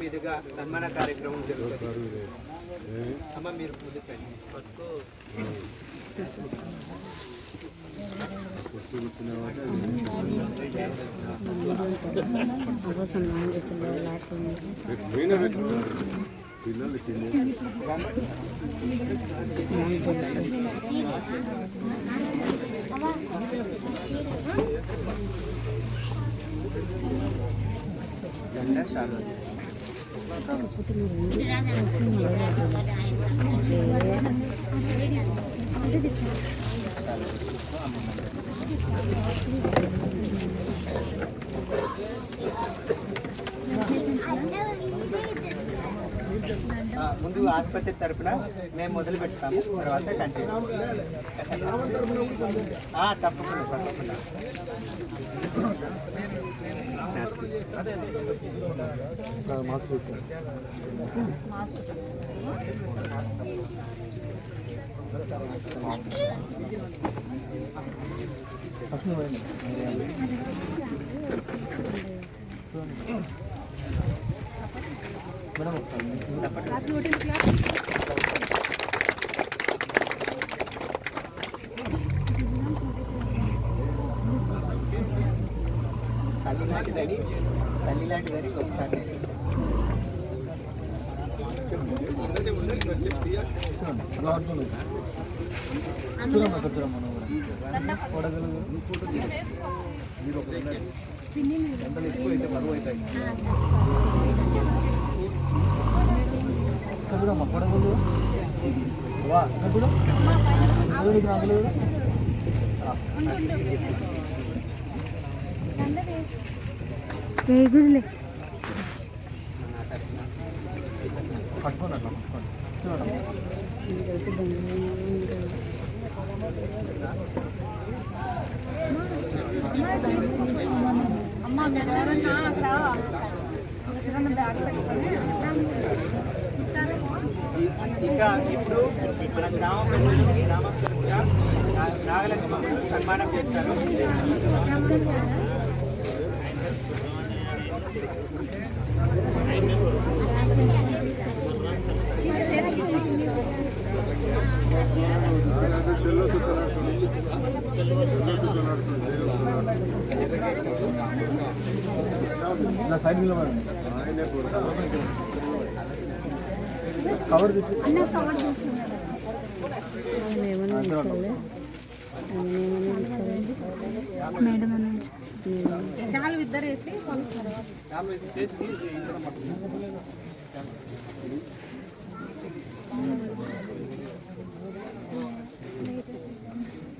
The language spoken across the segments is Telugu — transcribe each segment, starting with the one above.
మీదుగా సన్మాన కార్యక్రమం జరుగుతుంది. అమ్మ మీరు పిల్లలకి జెండా చాలు ముందు ఆసుపత్రి తరపున మేము మొదలు పెడతాము, తర్వాత కంటిన్యూ. తప్పకుండా తప్పకుండా. తల్లి లాంటిదని ఒకసారి గుజలే పట్టుకోండి. ఇంకా ఇప్పుడు మన గ్రామస్తులుగా నాగలక్ష్మ సన్మానం చేస్తారు. సైడ్ కవర్ మేడం చాలు ఇద్దరు వేసి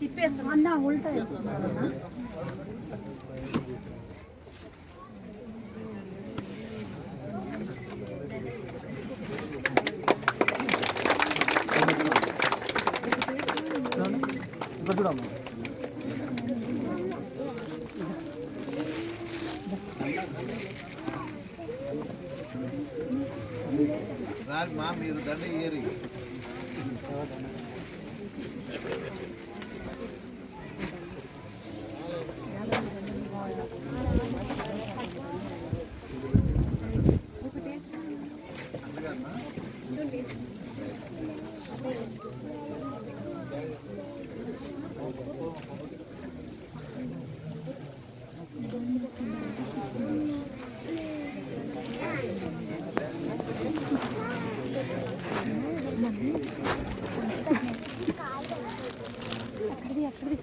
తిప్పేస్తాం అన్న ఉల్టా వేస్తున్నాం. మా మీరు దండ ఏరి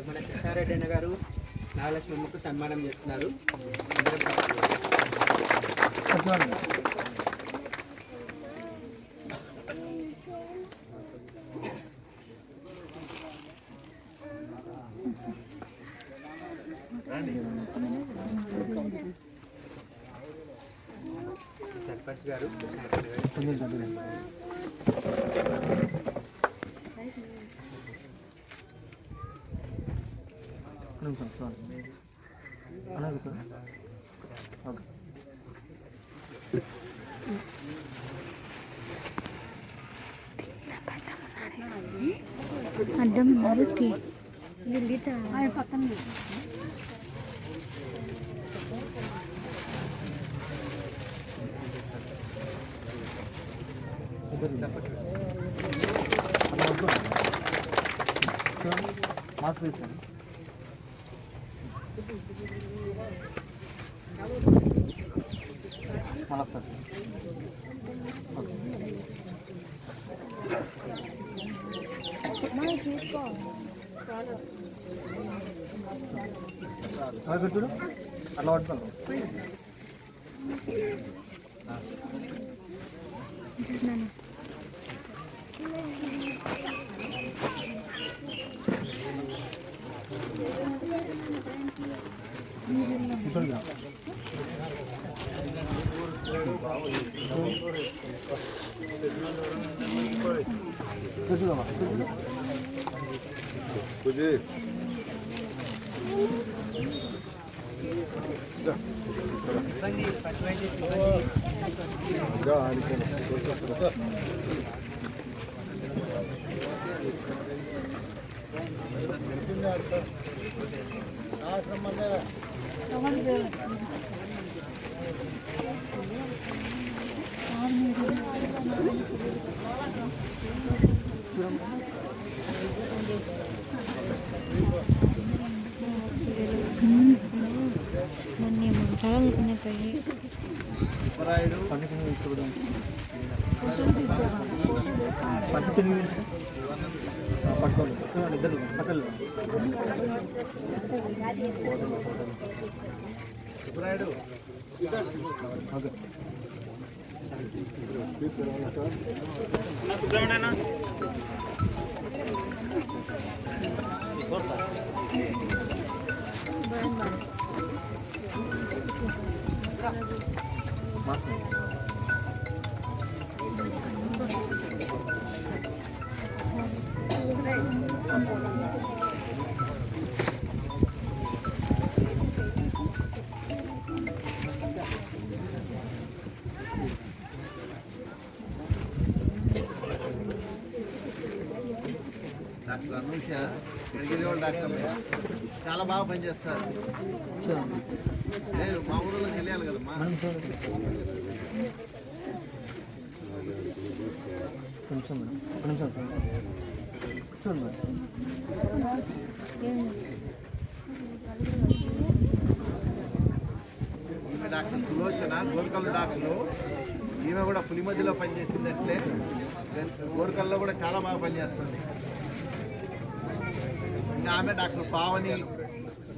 మన కృష్ణారెడ్డి అన్న గారు నాగలక్ష్మమ్మకు సన్మానం చేస్తున్నారు. సర్పంచ్ గారు అడ్డం ఉన్నారు పక్కన మాస్క్ వేసాను మళ్ళీ సార్ చూడు అట్లా పట్టుకోండి పట్టుకోండి ఇద్దరు పక్కన ఓకే డాక్టర్ అనూష ఎడిగిరి వాళ్ళు డాక్టర్ చాలా బాగా పనిచేస్తారు. లేదు మా ఊళ్ళో తెలియాలి కదమ్మా. కొంచెం మేడం ఒక నిమిషం చూడండి మేడం ఈమె డాక్టర్ సులోచన గోర్కల్ డాక్టరు. ఈమె కూడా పులి మధ్యలో పనిచేసిందంటే గోర్కల్లో కూడా చాలా బాగా పనిచేస్తుంది. ఇంకా ఆమె డాక్టర్ పావని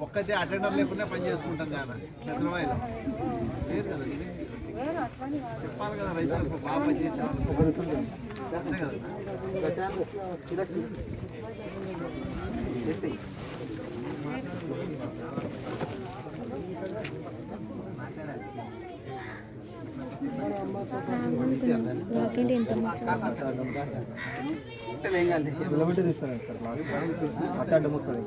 ఒక్కతే అటెండర్ లేకుండా పనిచేసుకుంటుంది. ఆమె చంద్రబాయిలో లేదు కదా, చెప్పాలి కదా రైతులకు బాగా పనిచేసేవాళ్ళు అంతే కదా. నిలబెట్టి తీస్తాను సార్ అట్ట అడ్డం వస్తుంది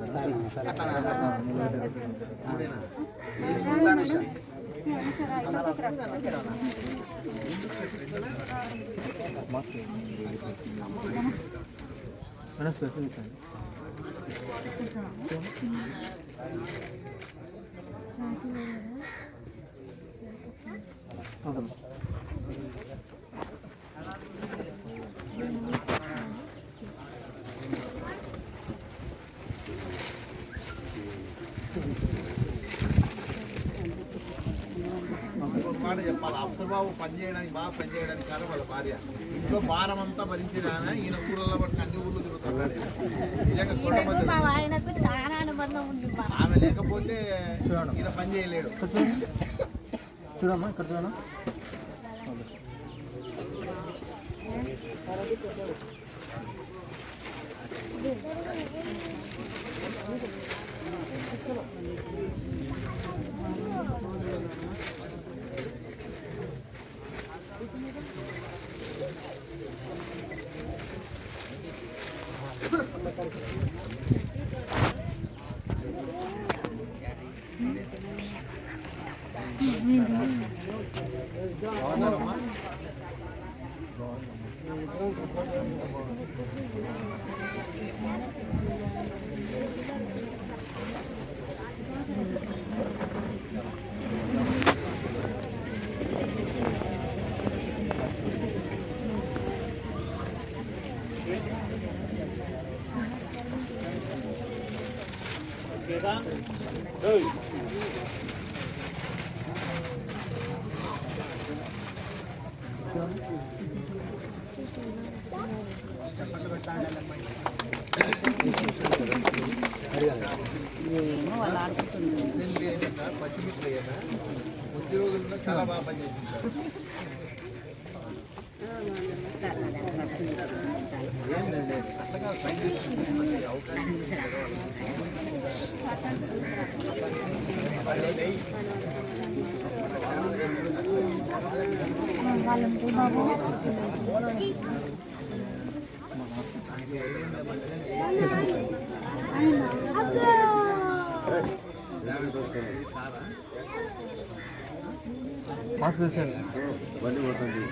మేడం స్పెషల్ ఇస్తాను మాట చెప్పాలి. అఫ్సర్ బాబు పనిచేయడానికి బాగా పనిచేయడానికి కారణం వాళ్ళ భార్య. ఇంట్లో భారం అంతా భరించేది ఆమె. ఈయన ఊళ్ళలో పట్టుకు అన్ని ఊళ్ళు తిరుగుతున్నాడు. నిజంగా ఆమె లేకపోతే ఈయన పని చేయలేడు. చూడమ్మా ఇక్కడ చూడమ్మా పచ్చిమిట్లు అయ్యానా ఉద్యోగులను చాలా బాగా పనిచేసింది ఏం లేదు అసలు అవకాశం మాస్క్ వేసాను బండి పోతుంది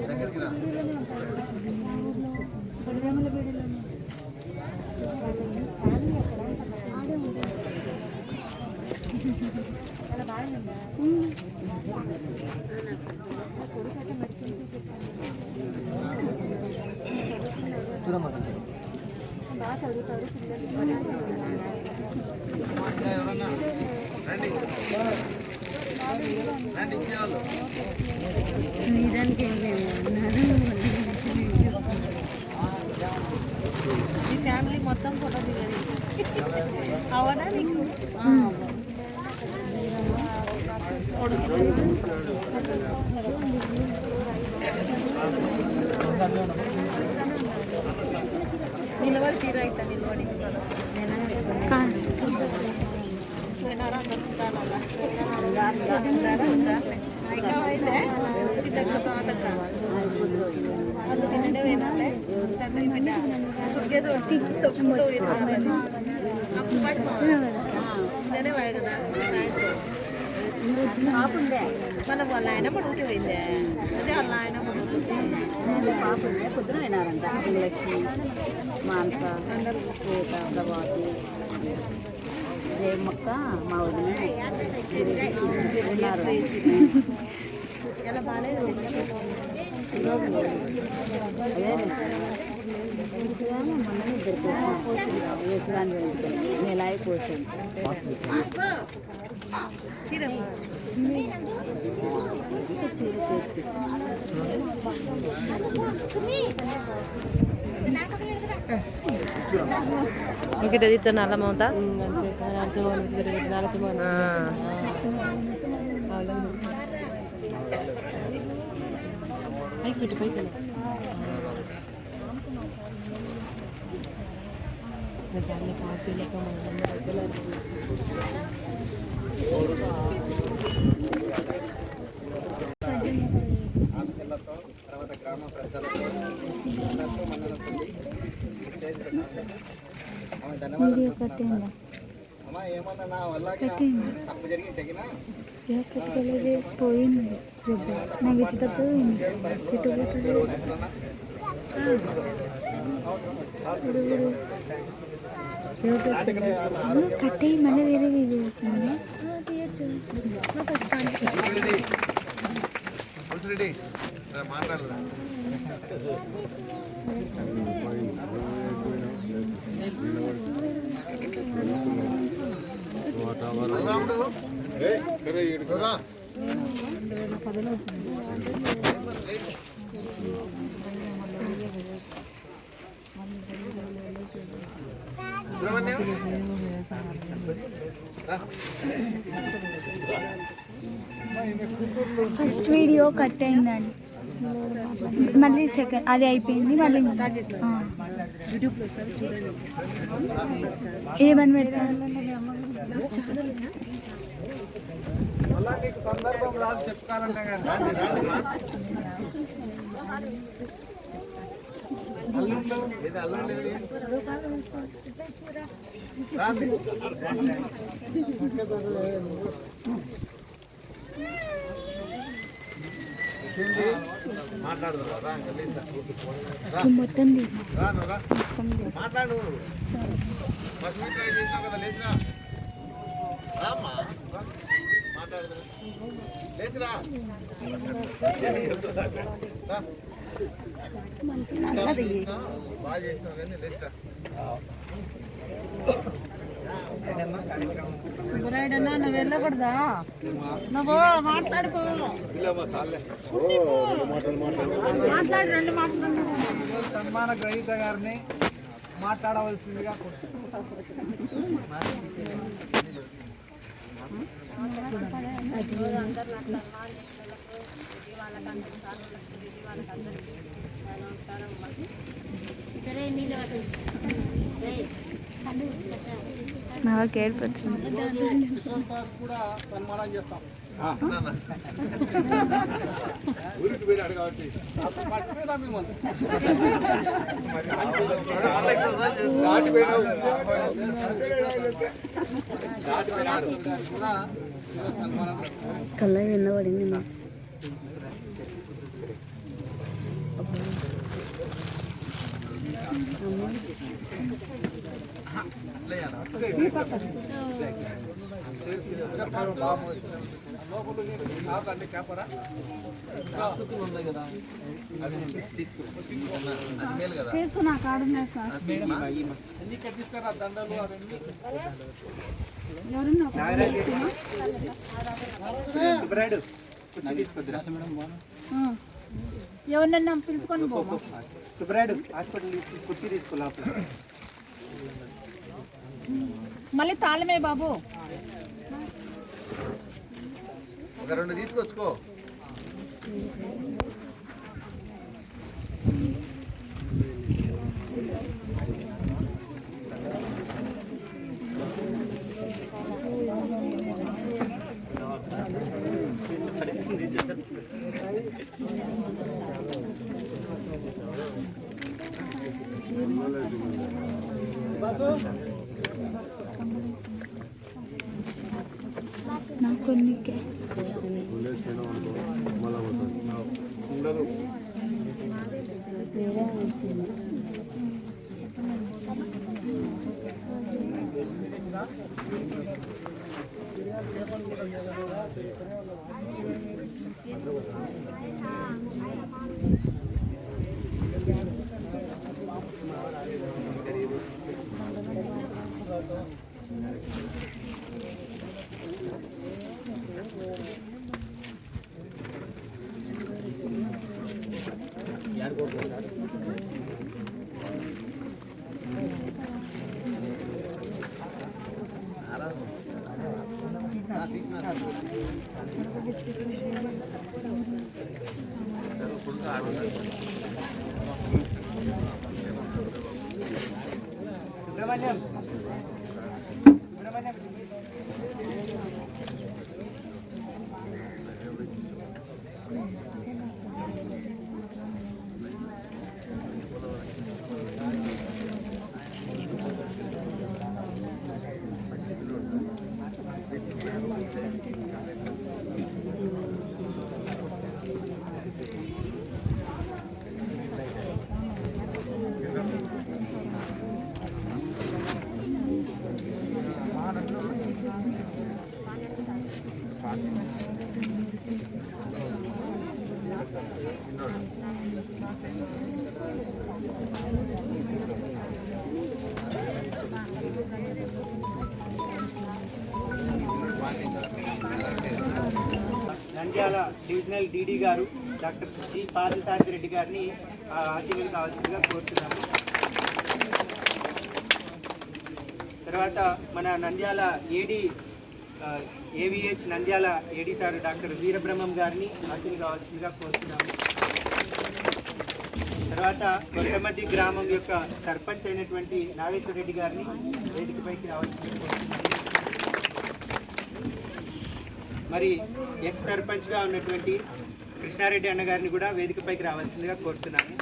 దగ్గరికి రా ఎవరన్నా రండి రండి ఇంకేవాళ్ళు ఈ ఫ్యామిలీ మొత్తం ఫోటో దిగదు అవనా నీకు నిలబడి తీరైతా నిలబడి మనం వాళ్ళ ఆయన పడుగుతూ పోయిందే అదే వాళ్ళ ఆయన పడుగుతుంది పాపండే పొద్దున అయినారంట లక్ష్మి మానస అందరూ ప్రభాతి జయమ్మక్క మా వదిన ఉన్నారు ఎలా బాగాలేదు మొన్న ఇద్దరు వేసదాన్ని నెలాయి పోసాను ఇంకట తీర్చా నల్ల మమతా పైకి పైకి ఆశలతో తర్వాత గ్రామ ప్రజలతో అందరితో మన్ననతో ఆమె ధన్యవాదాలు అమ్మా ఏమన్నా నా వల్ల తప్పు జరిగి తగిన పోయింది నాకు ఇచ్చేటప్పుడు కట్టే మళ్ళీ వేరే రెడ్డి మాట్లాడరా వాతావరణం ఫస్ట్ వీడియో కట్ అయిందండి, మళ్ళీ సెకండ్ అది అయిపోయింది, మళ్ళీ ఏమని పెడతారు? సందర్భం రాదు చెప్పుకోవాలంటే మొత్తం మాట్లాడు చేసినావు కదా, లేచిరా రామ్మా మాట్లాడదు, లేచిరా బాగా చేసినావు కానీ లేచిరా. సుబ్బరాయుడన్నా నువ్వు వెళ్ళకూడదా? నువ్వు మాట్లాడుకో, మాట్లాడు, రెండు మాట్లాడు. సన్మాన గ్రహీత గారిని మాట్లాడవలసిందిగా నాకు ఏర్పడుతుంది. కూడా సన్మానం చేస్తాం. ఊరికి పోయినాడు కాబట్టి కళ్ళ కింద పడింది మా చేస్తున్నా కాడున్నా సార్, తీసుకురా దండలు అవన్నీ. ఎవరన్నా సుబ్బరాయుడు కుర్చీ తీసుకొద్దురా. ఎవరినన్నా పిలుచుకొని పోమా. సుబ్బరాయుడు హాస్పిటల్ కుర్చీ తీసుకో లోపల. మళ్ళీ తాళమే బాబు. ఒక రెండు తీసుకొచ్చుకో. నాకు కొన్నికే సుబ్రహ్మణ్యం నంద్యాల డివిజనల్ డీడీ గారు డాక్టర్ జి పార్థసారథి రెడ్డి గారిని అతిథులు కావాల్సిందిగా కోరుతున్నాము. తర్వాత మన నంద్యాల ఏవిహెచ్ నంద్యాల ఏడీ సార్ డాక్టర్ వీరబ్రహ్మం గారిని అతిథులు కావాల్సిందిగా కోరుతున్నాము. తర్వాత కొత్తమద్ది గ్రామం యొక్క సర్పంచ్ అయినటువంటి నాగేశ్వర రెడ్డి గారిని వేదికపైకి రావాల్సిందిగా కోరుతున్నాము. మరి ఎక్స్ సర్పంచ్గా ఉన్నటువంటి కృష్ణారెడ్డి అన్న గారిని కూడా వేదికపైకి రావాల్సిందిగా కోరుతున్నాము.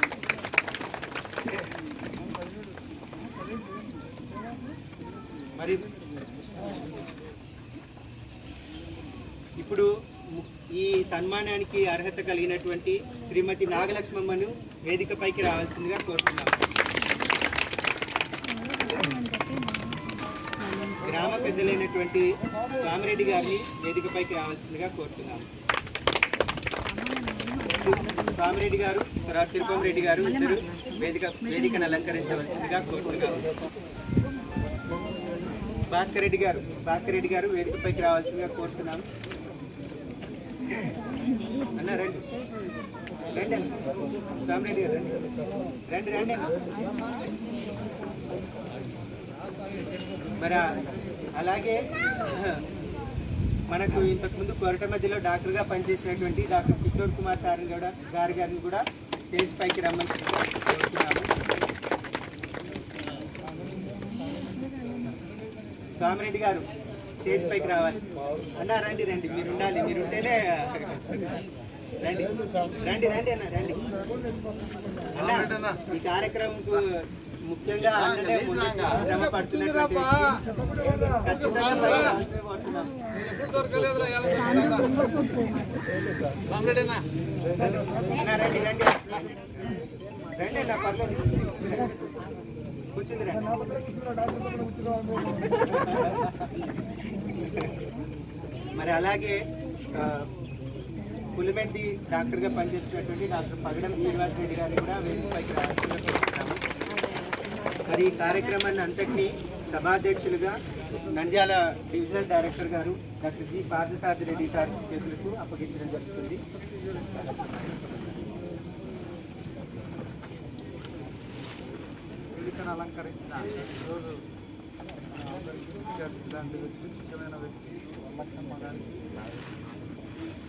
మరి ఇప్పుడు ఈ సన్మానానికి అర్హత కలిగినటువంటి శ్రీమతి నాగలక్ష్మమ్మను వేదికపైకి రావాల్సిందిగా కోరుతున్నాము. గ్రామ పెద్దలైనటువంటి స్వామిరెడ్డి గారిని వేదికపైకి రావాల్సిందిగా కోరుతున్నాము. స్వామిరెడ్డి గారు తర్వాత తిరుపతి రెడ్డి గారు ఇద్దరు వేదికను అలంకరించవలసిందిగా కోరుతున్నాము. భాస్కర్ రెడ్డి గారు వేదికపైకి రావాల్సిందిగా కోరుతున్నాము. అన్న రండి రండి అన్న స్వామిరెడ్డి గారు రండి రండి అన్న. మరి అలాగే మనకు ఇంతకుముందు కొరటమధ్యలో డాక్టర్గా పనిచేసినటువంటి డాక్టర్ కిషోర్ కుమార్ గారిని కూడా స్టేజ్ పైకి రమ్మని కోరుతున్నాము. స్వామిరెడ్డి గారు స్టేజ్ పైకి రావాలి. అన్నా రండి రండి, మీరు ఉండాలి, మీరు ఉంటేనే రండి రండి రండి అన్న రండి అన్న. ఈ కార్యక్రమంకు ముఖ్యంగా అన్ననే శ్రమ పడుతున్నటువంటి అన్న రండి రండి రండి అన్న, పర్లేదు కూర్చుంది రండి. మరి అలాగే పులిమెంది డాక్టర్గా పనిచేస్తున్నటువంటి డాక్టర్ పగడం శ్రీనివాస్ రెడ్డి గారిని కూడా వేదికపైకి రావాల్సిందిగా. మరి ఈ కార్యక్రమాన్ని అంతటినీ సభాధ్యక్షులుగా నంద్యాల డివిజనల్ డైరెక్టర్ గారు doctor G Parthasarathi Reddy sir చేతులకు అప్పగించడం జరుగుతుంది. వేదికను అలంకరించిన ఈరోజు ఇలాంటి వ్యక్తి ముఖ్యమైన వ్యక్తి వరలక్ష్మమ్మ గారికి,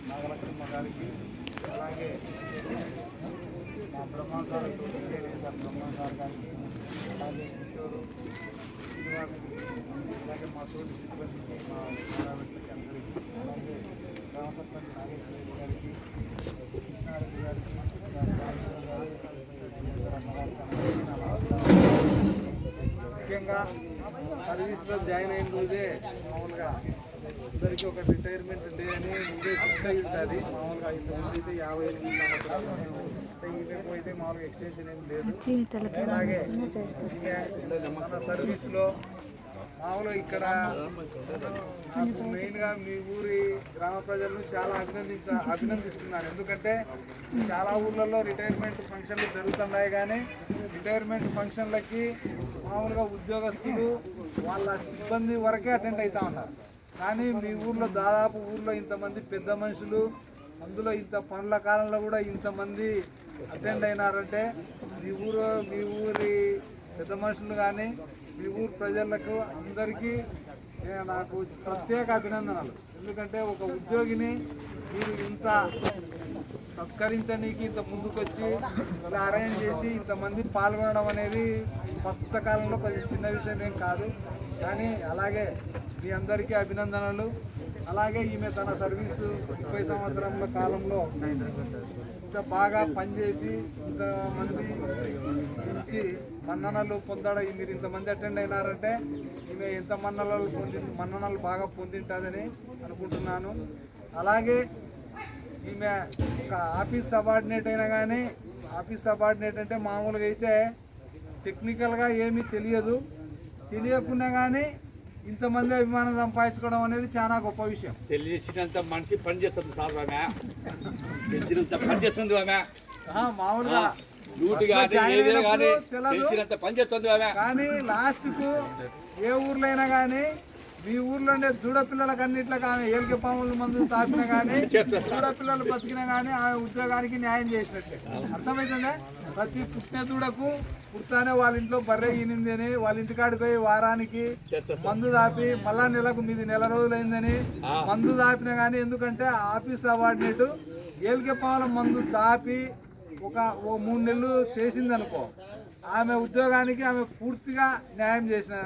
నాగలక్ష్మమ్మ గారికి, అలాగే మా బ్రహ్మసార్ బ్రహ్మసార్ గారికి, అలాగే కిషోరు అలాగే మా తోటి సిబ్బందికి, మా వ్యక్తికి అందరికీ, అలాగే గ్రామ సర్పంచ్ నాగేశ్వర రెడ్డి గారికి, కృష్ణారెడ్డి గారికి, ముఖ్యంగా సర్వీస్లో జాయిన్ అయిన రోజే మామూలుగా అందరికీ ఒక రిటైర్మెంట్ డే అని ముందే ఫిక్స్ అయి ఉంటుంది. మామూలుగా ఇంతకుముందు అయితే 58 సంవత్సరాలు ఈమెకు అయితే మామూలుగా ఎక్స్టెన్షన్ ఏం లేదు. అలాగే మన సర్వీస్లో మామూలుగా ఇక్కడ నాకు మెయిన్గా మీ ఊరి గ్రామ ప్రజలను చాలా అభినందిస్తున్నాను. ఎందుకంటే చాలా ఊర్లలో రిటైర్మెంట్ ఫంక్షన్లు జరుగుతున్నాయి, కానీ రిటైర్మెంట్ ఫంక్షన్లకి మామూలుగా ఉద్యోగస్తులు వాళ్ళ సిబ్బంది వరకే అటెండ్ అవుతూ ఉన్నారు. కానీ మీ ఊర్లో దాదాపు ఊర్లో ఇంతమంది పెద్ద మనుషులు, అందులో ఇంత పనుల కాలంలో కూడా ఇంతమంది అటెండ్ అయినారంటే మీ ఊరి పెద్ద మనుషులు కానీ మీ ఊరు ప్రజలకు అందరికీ నాకు ప్రత్యేక అభినందనలు. ఎందుకంటే ఒక ఉద్యోగిని మీరు ఇంత సత్కరించడానికి ఇంత ముందుకొచ్చి ఇలా అరేంజ్ చేసి ఇంతమంది పాల్గొనడం అనేది ప్రస్తుత కాలంలో కొంచెం చిన్న విషయం ఏం కాదు. కానీ అలాగే మీ అందరికీ అభినందనలు. అలాగే ఈమె తన సర్వీసు 30 సంవత్సరాల కాలంలో ఇంత బాగా పనిచేసి ఇంతమంది నుంచి మన్ననలు పొందడం, మీరు ఇంతమంది అటెండ్ అయినారంటే ఈమె ఎంత మన్ననలు బాగా పొందింటుందని అనుకుంటున్నాను. అలాగే ఈమె ఒక ఆఫీస్ సబార్డినేట్ అయినా కానీ, ఆఫీస్ సబార్డినేట్ అంటే మామూలుగా అయితే టెక్నికల్గా ఏమీ తెలియకున్నా కానీ ఇంతమంది అభిమానం సంపాదించుకోవడం అనేది చాలా గొప్ప విషయం. తెలిసినంత మనిషి పని చేస్తుంది సార్, ఆమె తెలిసినంత పని చేస్తుంది. ఆమె మామూలుగా తెలిసినంత పని చేస్తుంది ఆమె. కానీ లాస్ట్కు ఏ ఊర్లో అయినా కానీ మీ ఊర్లోనే దూడ పిల్లలకు అన్నిట్లకు ఆమె ఏలిక పాముల మందు తాపినా కానీ దూడ పిల్లలు బతికినా కానీ ఆమె ఉద్యోగానికి న్యాయం చేసినట్టే. అర్థమవుతుందా? ప్రతి పుట్టిన దూడకు పుట్టానే వాళ్ళ ఇంట్లో బర్రె ఈనింది అని వాళ్ళ ఇంటికాడికి పోయి వారానికి మందు దాపి మళ్ళా నెలకు మీది నెల రోజులైందని మందు దాపినా కానీ, ఎందుకంటే ఆఫీస్ అవార్డినేటు ఏలిక పాముల మందు దాపి ఓ 3 నెలలు చేసిందనుకో, ఆమె ఉద్యోగానికి ఆమె పూర్తిగా న్యాయం చేసిన,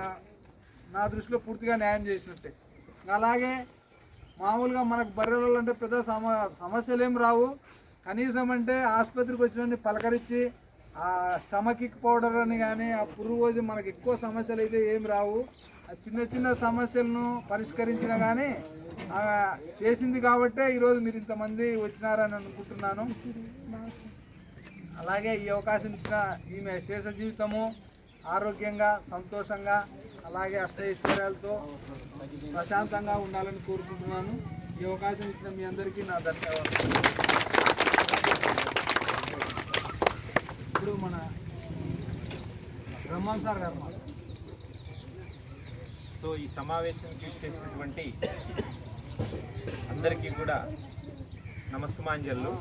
నా దృష్టిలో పూర్తిగా న్యాయం చేసినట్టే. అలాగే మామూలుగా మనకు బర్రెలు అంటే పెద్ద సమస్యలు ఏం రావు. కనీసం అంటే ఆసుపత్రికి వచ్చిన పలకరించి ఆ స్టమకిక్ పౌడర్ అని కానీ ఆ పురుగు రోజు మనకు ఎక్కువ సమస్యలు అయితే ఏం రావు. ఆ చిన్న చిన్న సమస్యలను పరిష్కరించినా కానీ ఆమె చేసింది కాబట్టే ఈరోజు మీరు ఇంతమంది వచ్చినారని అనుకుంటున్నాను. అలాగే ఈ అవకాశం ఇచ్చిన ఈమె శేష జీవితము ఆరోగ్యంగా, సంతోషంగా, అలాగే అష్టైశ్వర్యాలతో ప్రశాంతంగా ఉండాలని కోరుకుంటున్నాను. ఈ అవకాశం ఇచ్చిన మీ అందరికీ నా ధన్యవాదాలు. ఇప్పుడు మన బ్రహ్మన్ సార్ గారు. సో ఈ సమావేశానికి చేసినటువంటి అందరికీ కూడా నమస్సుమాంజలు.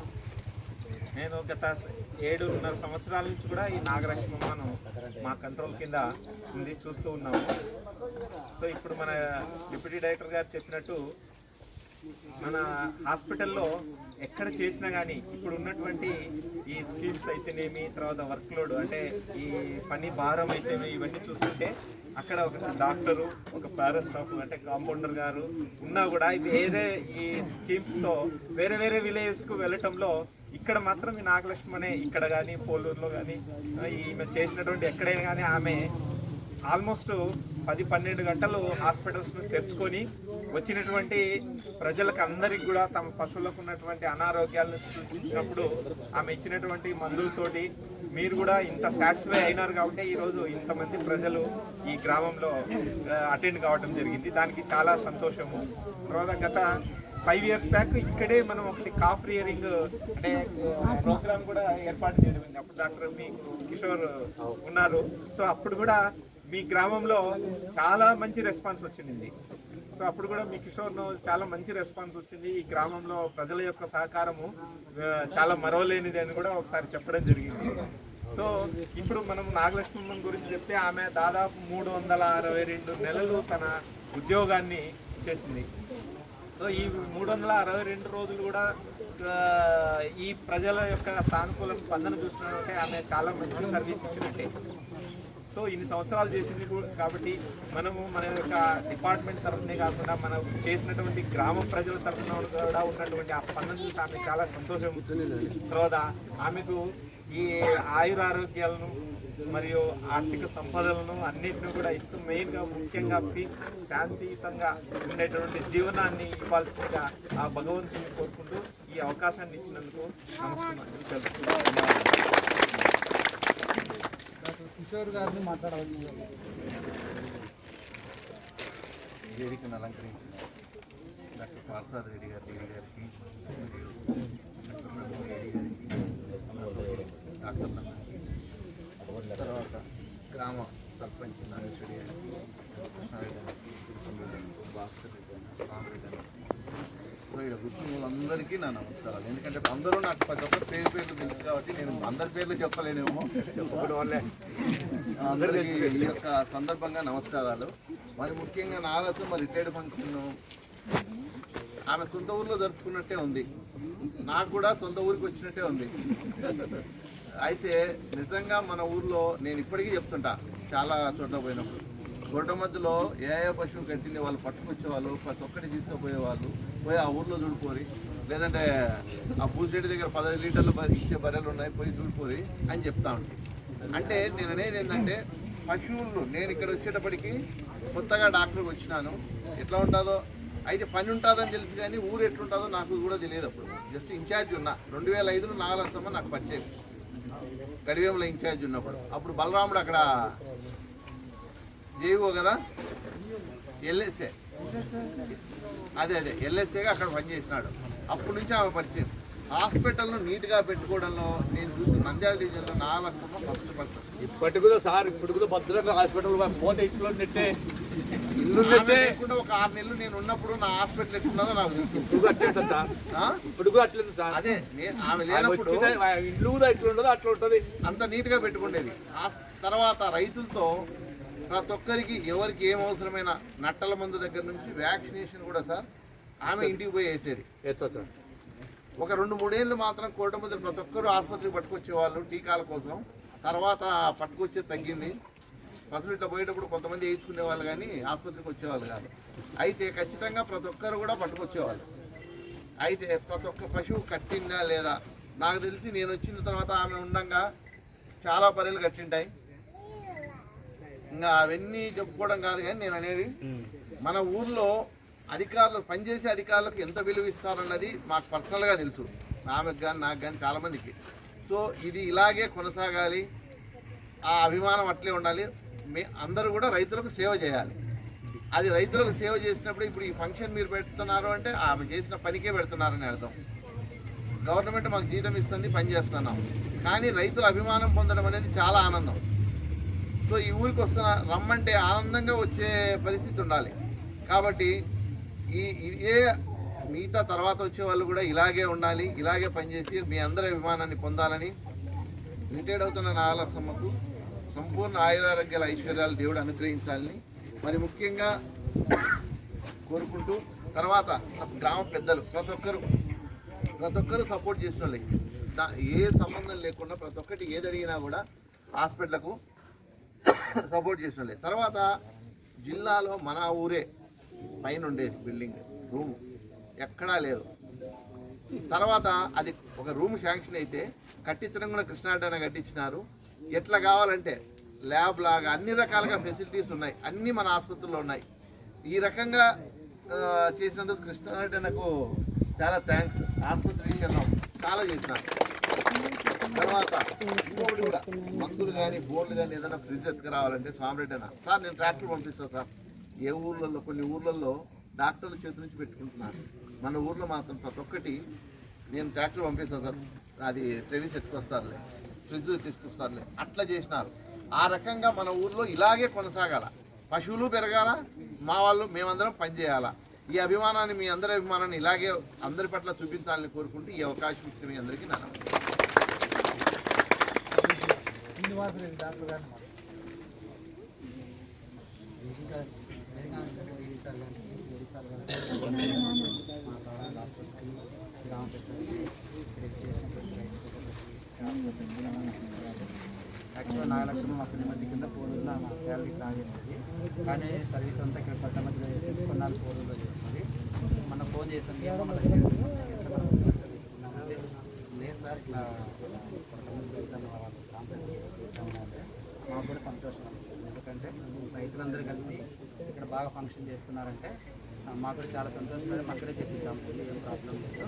నేను గత 7.5 సంవత్సరాల నుంచి కూడా ఈ నాగలక్ష్మమ్మను మా కంట్రోల్ కింద ఉంది చూస్తూ ఉన్నాము. సో ఇప్పుడు మన డిప్యూటీ డైరెక్టర్ గారు చెప్పినట్టు మన హాస్పిటల్లో ఎక్కడ చేసినా కానీ ఇప్పుడు ఉన్నటువంటి ఈ స్కీమ్స్ అయితేనేమి, తర్వాత వర్క్లోడ్ అంటే ఈ పని భారం అయితేనే, ఇవన్నీ చూస్తుంటే అక్కడ ఒక డాక్టరు, ఒక పారాస్టాఫ్ అంటే కాంపౌండర్ గారు ఉన్నా కూడా వేరే ఈ స్కీమ్స్తో వేరే వేరే విలేజెస్కు వెళ్ళటంలో ఇక్కడ మాత్రం ఈ నాగలక్ష్మనే ఇక్కడ కానీ పోలూరులో కానీ ఈమె చేసినటువంటి ఎక్కడైనా కానీ ఆమె ఆల్మోస్ట్ 10-12 గంటలు హాస్పిటల్స్ను తెరుచుకొని వచ్చినటువంటి ప్రజలకు అందరికి కూడా తమ పశువులకు ఉన్నటువంటి అనారోగ్యాలను సూచించినప్పుడు ఆమె ఇచ్చినటువంటి మందులతోటి మీరు కూడా ఇంత సాటిస్ఫై అయినారు కాబట్టి ఈరోజు ఇంతమంది ప్రజలు ఈ గ్రామంలో అటెండ్ కావడం జరిగింది. దానికి చాలా సంతోషము. తర్వాత గత 5 years బ్యాక్ ఇక్కడే మనం ఒకటి కాఫ్ రియరింగ్ అంటే ప్రోగ్రామ్ కూడా ఏర్పాటు చేయడం. అప్పుడు డాక్టర్ మీ కిషోర్ ఉన్నారు. సో అప్పుడు కూడా మీ గ్రామంలో చాలా మంచి రెస్పాన్స్ వచ్చింది. సో అప్పుడు కూడా మీ కిషోర్ను చాలా మంచి రెస్పాన్స్ వచ్చింది. ఈ గ్రామంలో ప్రజల యొక్క సహకారము చాలా మరవలేనిది అని కూడా ఒకసారి చెప్పడం జరిగింది. సో ఇప్పుడు మనం నాగలక్ష్మమ్మ గురించి చెప్తే ఆమె దాదాపు 362 నెలలు తన ఉద్యోగాన్ని చేసింది. సో ఈ 362 రోజులు కూడా ఈ ప్రజల యొక్క సానుకూల స్పందన చూసినట్టే ఆమె చాలా మంచి సర్వీస్ ఇచ్చినట్టే. సో ఇన్ని సంవత్సరాలు చేసింది కాబట్టి మనము మన యొక్క డిపార్ట్మెంట్ తరఫునే కాకుండా మనం చేసినటువంటి గ్రామ ప్రజల తరఫున కూడా ఉన్నటువంటి ఆ స్పందన చూసి ఆమె చాలా సంతోషం. తర్వాత ఆమెకు ఈ ఆయురారోగ్యాలను మరియు ఆర్థిక సంపదలను అన్నింటినీ కూడా ఇస్తూ మెయిన్గా ముఖ్యంగా పీస్ శాంతియుతంగా ఉండేటువంటి జీవనాన్ని ఇవ్వాల్సిందిగా ఆ భగవంతుని కోరుకుంటూ ఈ అవకాశాన్ని ఇచ్చినందుకు నమస్కారం. కిషోర్ గారిని మాట్లాడవచ్చు. వేదికను అలంకరించిన డాక్టర్ పార్సాద్ రెడ్డి గారికి డాక్టర్ తర్వాత గ్రామ సర్పంచ్ నాగేశ్వరి గారికి, భాస్కర్ రెడ్డి, రామరెడ్డి ఇక్కడ కూర్చున్న వాళ్ళందరికీ నా నమస్కారాలు. ఎందుకంటే అందరూ నాకు ప్రతి ఒక్కరి పేర్లు తెలుసు కాబట్టి నేను అందరి పేర్లు చెప్పలేనేమో, చెప్పడం వల్లే అందరికీ ఈ యొక్క సందర్భంగా నమస్కారాలు. మరి ముఖ్యంగా నాగలక్ష్మమ్మ రిటైర్డ్ ఫంక్షన్ ఆమె సొంత ఊర్లో జరుపుకున్నట్టే ఉంది, నాకు కూడా సొంత ఊరికి వచ్చినట్టే ఉంది. అయితే నిజంగా మన ఊర్లో నేను ఇప్పటికీ చెప్తుంటా, చాలా చోట్ల పోయినప్పుడు గొడ్డ మధ్యలో ఏ పశువు కట్టింది వాళ్ళు పట్టుకొచ్చేవాళ్ళు, ప్రతి ఒక్కటి తీసుకుపోయేవాళ్ళు, పోయి ఆ ఊర్లో చూడుకోరి, లేదంటే ఆ పూజరెడ్డి దగ్గర 15 లీటర్లు ఇచ్చే బర్రెలు ఉన్నాయి, పోయి చూడుకోరి అని చెప్తా ఉంటాను. అంటే నేను అనేది ఏంటంటే పశువులు నేను ఇక్కడ వచ్చేటప్పటికి కొత్తగా డాక్టర్కి వచ్చినాను, ఎట్లా ఉంటుందో అయితే పని ఉంటుందని తెలుసు కానీ ఊరు ఎట్లుంటుందో నాకు కూడా తెలియదు. అప్పుడు జస్ట్ ఇన్ఛార్జ్ ఉన్నా. 2005లో నాగలక్ష్మమ్మ నాకు పరిచయం, గడివేముల ఇన్ఛార్జ్ ఉన్నప్పుడు. అప్పుడు బలరాముడు అక్కడ జేవో కదా, ఎల్ఎస్ఏ, అదే ఎల్ఎస్ఏగా అక్కడ పనిచేసినాడు. అప్పటి నుంచి ఆమె పరిచయం. హాస్పిటల్ను నీట్గా పెట్టుకోవడంలో నేను చూసి నంద్యాల డివిజన్లో నాగలక్ష్మమ్మ ఫస్ట్ పర్సన్. ఇప్పటికి కూడా సార్ ఇప్పుడు కూడా భద్రంగా హాస్పిటల్ పోతే ఇంట్లో నెట్టే ఇల్లు ఆమె లేకుండా ఒక 6 నెలలు నేను ఉన్నప్పుడు నా హాస్పిటల్ ఎట్లున్నదో నాకు తెలుసు. ఇప్పుడు అట్లే ఉంటుంది సార్, ఆ? ఇప్పుడు కూడా అట్లేదు సార్. అదే ఆమె లేనప్పుడు ఇల్లు ఎట్లా ఉండదో అట్లా ఉంటుంది. అంత నీట్గా పెట్టుకునేది. ఆ తర్వాత రైతులతో ప్రతి ఒక్కరికి ఎవరికి ఏం అవసరమైన నట్టల మందు దగ్గర నుంచి వ్యాక్సినేషన్ కూడా సార్ ఆమె ఇంటికి పోయి వేసేది. సార్ ఒక 2-3 ఏళ్ళు మాత్రం కోటముద్ర ప్రతి ఒక్కరు ఆసుపత్రికి పట్టుకొచ్చేవాళ్ళు టీకాల కోసం. తర్వాత పట్టుకొచ్చేది తగ్గింది. అసలు ఇట్లా పోయేటప్పుడు కొంతమంది వేయించుకునే వాళ్ళు కానీ ఆసుపత్రికి వచ్చేవాళ్ళు కాదు. అయితే ఖచ్చితంగా ప్రతి ఒక్కరు కూడా పట్టుకొచ్చేవాళ్ళు. అయితే ప్రతి ఒక్క పశువు కట్టిందా లేదా నాకు తెలిసి నేను వచ్చిన తర్వాత ఆమె ఉండగా చాలా బర్రెలు కట్టింటాయి. ఇంకా అవన్నీ చెప్పుకోవడం కాదు కానీ నేను అనేది మన ఊర్లో అధికారులు పనిచేసే అధికారులకు ఎంత విలువ ఇస్తారన్నది మాకు పర్సనల్గా తెలుసు, ఆమెకు కానీ నాకు కానీ చాలామందికి. సో ఇది ఇలాగే కొనసాగాలి, ఆ అభిమానం అట్లే ఉండాలి. అందరూ కూడా రైతులకు సేవ చేయాలి. అది రైతులకు సేవ చేసినప్పుడు ఇప్పుడు ఈ ఫంక్షన్ మీరు పెడుతున్నారు అంటే ఆమె చేసిన పనికే పెడుతున్నారని అర్థం. గవర్నమెంట్ మాకు జీతం ఇస్తుంది, పని చేస్తున్నాం, కానీ రైతుల అభిమానం పొందడం అనేది చాలా ఆనందం. సో ఈ ఊరికి రమ్మంటే ఆనందంగా వచ్చే పరిస్థితి ఉండాలి. కాబట్టి ఇదే మిగతా తర్వాత వచ్చే వాళ్ళు కూడా ఇలాగే ఉండాలి, ఇలాగే పనిచేసి మీ అందరి అభిమానాన్ని పొందాలని, రిటైర్డ్ అవుతున్న నాగలక్ష్మమ్మకు సంపూర్ణ ఆయురారోగ్యాల ఐశ్వర్యాలు దేవుడు అనుగ్రహించాలని మరి ముఖ్యంగా కోరుకుంటూ, తర్వాత గ్రామ పెద్దలు ప్రతి ఒక్కరు సపోర్ట్ చేసిన వాళ్ళే, ఏ సంబంధం లేకుండా ప్రతి ఒక్కటి ఏది అడిగినా కూడా హాస్పిటల్కు సపోర్ట్ చేసిన వాళ్ళే. తర్వాత జిల్లాలో మన ఊరే పైన ఉండేది బిల్డింగ్ రూము, ఎక్కడా లేదు. తర్వాత అది ఒక రూమ్ శాంక్షన్ అయితే కట్టించడం కూడా కృష్ణారెడ్డి కట్టించినారు. ఎట్లా కావాలంటే ల్యాబ్ లాగా అన్ని రకాలుగా ఫెసిలిటీస్ ఉన్నాయి, అన్నీ మన ఆసుపత్రుల్లో ఉన్నాయి. ఈ రకంగా చేసినందుకు కృష్ణారెడ్డి నాకు చాలా థ్యాంక్స్. ఆసుపత్రి విషయంలో చాలా చేసినారు. తర్వాత ఇంకొకటి కూడా మందులు కానీ బోర్డులు కానీ ఏదైనా ఫ్రిడ్జ్ ఎత్తుకురావాలంటే స్వామిరెడ్డి అన్న సార్ నేను ట్రాక్టర్ పంపిస్తాను సార్. ఏ ఊర్లలో కొన్ని ఊర్లలో డాక్టర్ల చేతి నుంచి పెట్టుకుంటున్నారు, మన ఊర్లో మాత్రం ప్రతి ఒక్కటి నేను ట్రాక్టర్ పంపిస్తాను సార్, అది ట్రెవిస్ ఎత్తుకొస్తారులే, ఫ్రిడ్జ్ తీసుకొస్తారులే, అట్లా చేసినారు. ఆ రకంగా మన ఊర్లో ఇలాగే కొనసాగాల, పశువులు పెరగాల, మా వాళ్ళు మేమందరం పనిచేయాలా. ఈ అభిమానాన్ని మీ అందరి అభిమానాన్ని ఇలాగే అందరి పట్ల చూపించాలని కోరుకుంటూ ఈ అవకాశం ఇచ్చిన మీ అందరికీ నా యాక్చువల్ నాగలక్ష్మి మా మధ్య కింద పోరూరులో మా శాలరీ ప్లాన్ చేస్తుంది, కానీ సర్వీస్ అంతా ఇక్కడ కొత్త మధ్యలో చేస్తుంది, కొన్నాళ్ళు పోరూరులో చేస్తుంది. మన ఫోన్ చేస్తుంది ఏమో మన లేదు సార్ ఇట్లా కొంతమంది వెళ్తాను వాళ్ళు అంటే మాకు కూడా సంతోషం అనిపిస్తుంది. ఎందుకంటే రైతులందరూ కలిసి ఇక్కడ బాగా ఫంక్షన్ చేస్తున్నారంటే మాకు కూడా చాలా సంతోషం. అక్కడే చెప్పించాం ఏం ప్రాబ్లం లేదు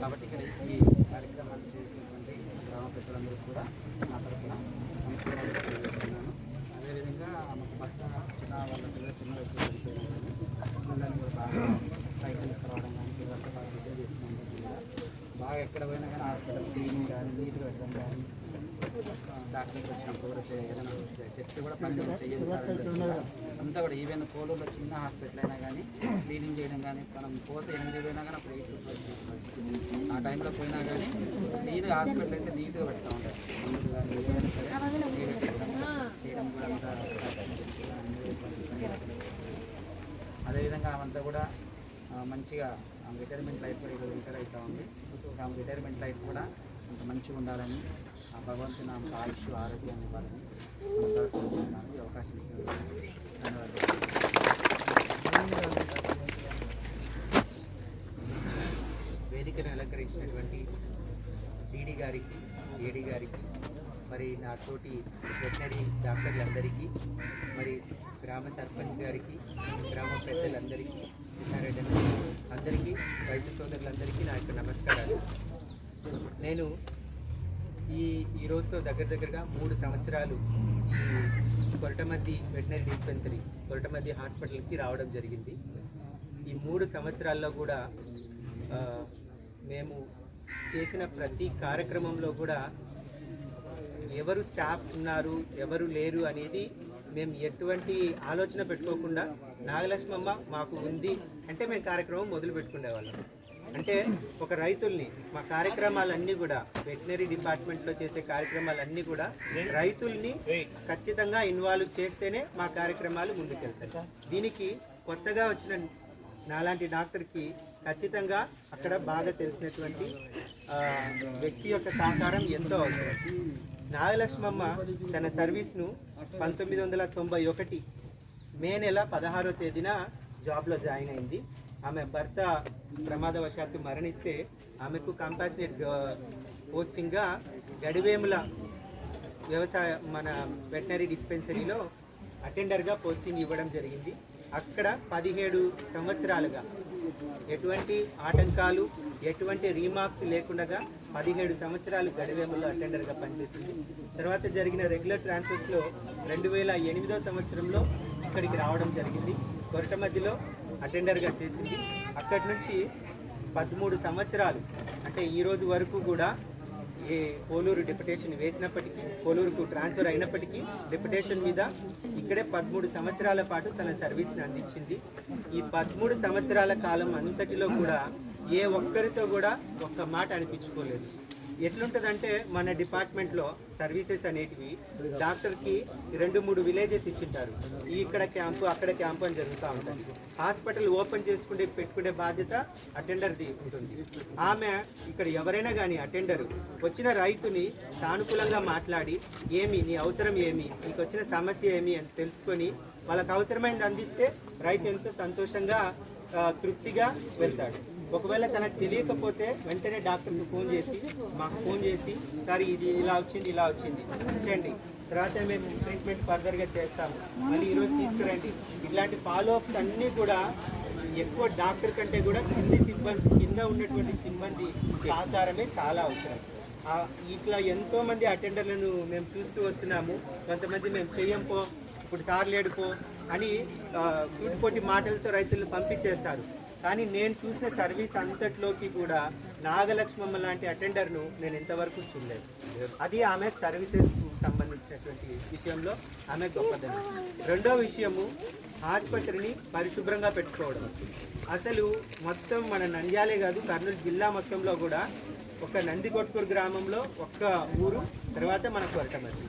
కాబట్టి ఇక్కడ ఈ కార్యక్రమాన్ని చేసినటువంటి గ్రామ ప్రజలందరూ కూడా నా తరఫున నమస్కారాలు తెలియజేస్తున్నాను. అదేవిధంగా మాకు భర్త చిన్న వాళ్ళ పిల్లలు చిన్న వయసులో చనిపోయినారు, పిల్లల్ని కూడా బాగా సైకిల్స్ రావడం కానీ పిల్లలతో బాగా సెటిల్ చేసినందుకు బాగా ఎక్కడ పోయినా కానీ హాస్పిటల్ క్లీనింగ్ కానీ నీట్గా పెట్టడం కానీ డాక్టర్స్ వచ్చినప్పుడు కూడా ఏదైనా చెప్తే కూడా పని చేయాలి సార్ అంతా కూడా. ఈవెన్ కోలూరులో చిన్న హాస్పిటల్ అయినా కానీ క్లీనింగ్ చేయడం కానీ మనం పోతే 8 పోయినా కానీ అప్పుడు 8 రూపాయలు ఆ టైంలో పోయినా కానీ నీట్గా హాస్పిటల్ అయితే నీట్గా పెడతా ఉంటారు. అందుకు కానీ ఏదైనా సరే చేయడం కూడా అంతా అదేవిధంగా ఆమె కూడా మంచిగా రిటైర్మెంట్ లైఫ్ కూడా ఈరోజు రిటైర్ అవుతూ ఉంది. ఆమె రిటైర్మెంట్ లైఫ్ కూడా అంత మంచిగా ఉండాలని భగవంతుని ఆమెకు ఆయుష్ ఆరోగ్యాన్ని ఇవ్వాలని కోరుకుంటున్నాను. ఈ అవకాశం ఇచ్చినందుకు ధన్యవాదాలు. వేదికను అలంకరించినటువంటి డీడీ గారికి, ఏడీ గారికి, మరి నా తోటి వెటనరీ డాక్టర్లందరికీ, మరి గ్రామ సర్పంచ్ గారికి, గ్రామ పెద్దలందరికీ, కృష్ణారెడ్డి అందరికీ, రైతు సోదరులందరికీ నా యొక్క నమస్కారాలు. నేను ఈ రోజుతో దగ్గరగా 3 సంవత్సరాలు కొరటమద్ది వెటనరీ డిస్పెన్సరీ, కొరటమద్ది హాస్పిటల్కి రావడం జరిగింది. ఈ 3 సంవత్సరాల్లో కూడా మేము చేసిన ప్రతి కార్యక్రమంలో కూడా ఎవరు స్టాఫ్ ఉన్నారు ఎవరు లేరు అనేది మేము ఎటువంటి ఆలోచన పెట్టుకోకుండా నాగలక్ష్మమ్మ మాకు ఉంది అంటే మేము కార్యక్రమం మొదలు పెట్టుకునేవాళ్ళం. అంటే ఒక రైతుల్ని మా కార్యక్రమాలన్నీ కూడా వెటనరీ డిపార్ట్మెంట్లో చేసే కార్యక్రమాలన్నీ కూడా రైతుల్ని ఖచ్చితంగా ఇన్వాల్వ్ చేస్తేనే మా కార్యక్రమాలు ముందుకెళ్తాయి. దీనికి కొత్తగా వచ్చిన నాలాంటి డాక్టర్కి ఖచ్చితంగా అక్కడ బాగా తెలిసినటువంటి వ్యక్తి యొక్క సహకారం ఎంతో అవసరం. నాగలక్ష్మమ్మ తన సర్వీస్ను 1991 మే నెల 16వ తేదీన జాబ్లో జాయిన్ అయింది. ఆమె భర్త ప్రమాదవశాత్తు మరణిస్తే ఆమెకు కంపాసినేట్ పోస్టింగ్గా గడివేముల మన వెటనరీ డిస్పెన్సరీలో అటెండర్గా పోస్టింగ్ ఇవ్వడం జరిగింది. అక్కడ 17 సంవత్సరాలుగా ఎటువంటి ఆటంకాలు ఎటువంటి రీమార్క్స్ లేకుండా 17 సంవత్సరాలు గడివేములో అటెండర్గా పనిచేసింది. తర్వాత జరిగిన రెగ్యులర్ ట్రాన్స్ఫర్స్లో 2008వ సంవత్సరంలో ఇక్కడికి రావడం జరిగింది. కొరటమధ్యలో అటెండర్గా చేసింది. అక్కడి నుంచి 13 సంవత్సరాలు అంటే ఈ రోజు వరకు కూడా ఏ పోలూరు డిప్యుటేషన్ వేసినప్పటికీ పోలూరుకు ట్రాన్స్ఫర్ అయినప్పటికీ డిప్యుటేషన్ మీద ఇక్కడే 13 సంవత్సరాల పాటు తన సర్వీస్ని అందించింది. ఈ 13 సంవత్సరాల కాలం అంతటిలో కూడా ఏ ఒక్కరితో కూడా ఒక్క మాట అనిపించుకోలేదు. ఎట్లుంటుందంటే మన డిపార్ట్మెంట్లో సర్వీసెస్ అనేటివి డాక్టర్కి 2-3 విలేజెస్ ఇచ్చింటారు. ఇక్కడ క్యాంపు అక్కడ క్యాంపు అని జరుగుతూ ఉంటుంది. హాస్పిటల్ ఓపెన్ పెట్టుకునే బాధ్యత అటెండర్ది ఉంటుంది. ఆమె ఇక్కడ ఎవరైనా కానీ అటెండరు వచ్చిన రైతుని సానుకూలంగా మాట్లాడి ఏమి నీ అవసరం ఏమి నీకు వచ్చిన సమస్య ఏమి అని తెలుసుకొని వాళ్ళకు అవసరమైనది అందిస్తే రైతు ఎంతో సంతోషంగా తృప్తిగా వెళ్తాడు. ఒకవేళ తనకు తెలియకపోతే వెంటనే డాక్టర్కి ఫోన్ చేసి మాకు ఫోన్ చేసి సార్ ఇది ఇలా వచ్చింది ఇచ్చండి, తర్వాత మేము ట్రీట్మెంట్ ఫర్దర్గా చేస్తాము, మళ్ళీ ఈరోజు తీసుకురండి. ఇట్లాంటి ఫాలోఅప్స్ అన్నీ కూడా ఎక్కువ డాక్టర్ కంటే కూడా కింద ఉన్నటువంటి సిబ్బంది సహకారమే చాలా అవసరం. ఇట్లా ఎంతోమంది అటెండర్లను మేము చూస్తూ వస్తున్నాము. కొంతమంది మేము చెయ్యంపో ఇప్పుడు సార్ లేడుపో అని సూటిపోటి మాటలతో రైతులను పంపించేస్తారు. కానీ నేను చూసిన సర్వీస్ అంతట్లోకి కూడా నాగలక్ష్మమ్మ లాంటి అటెండర్ను నేను ఇంతవరకు చూడలేదు. అది ఆమె సర్వీసెస్కు సంబంధించినటువంటి విషయంలో ఆమె గొప్పదనం. రెండో విషయము ఆసుపత్రిని పరిశుభ్రంగా పెట్టుకోవడం. అసలు మొత్తం మన నంద్యాలే కాదు కర్నూలు జిల్లా మొత్తంలో కూడా ఒక నందికొట్కూరు గ్రామంలో ఒక్క ఊరు, తర్వాత మన కొరటమల్లి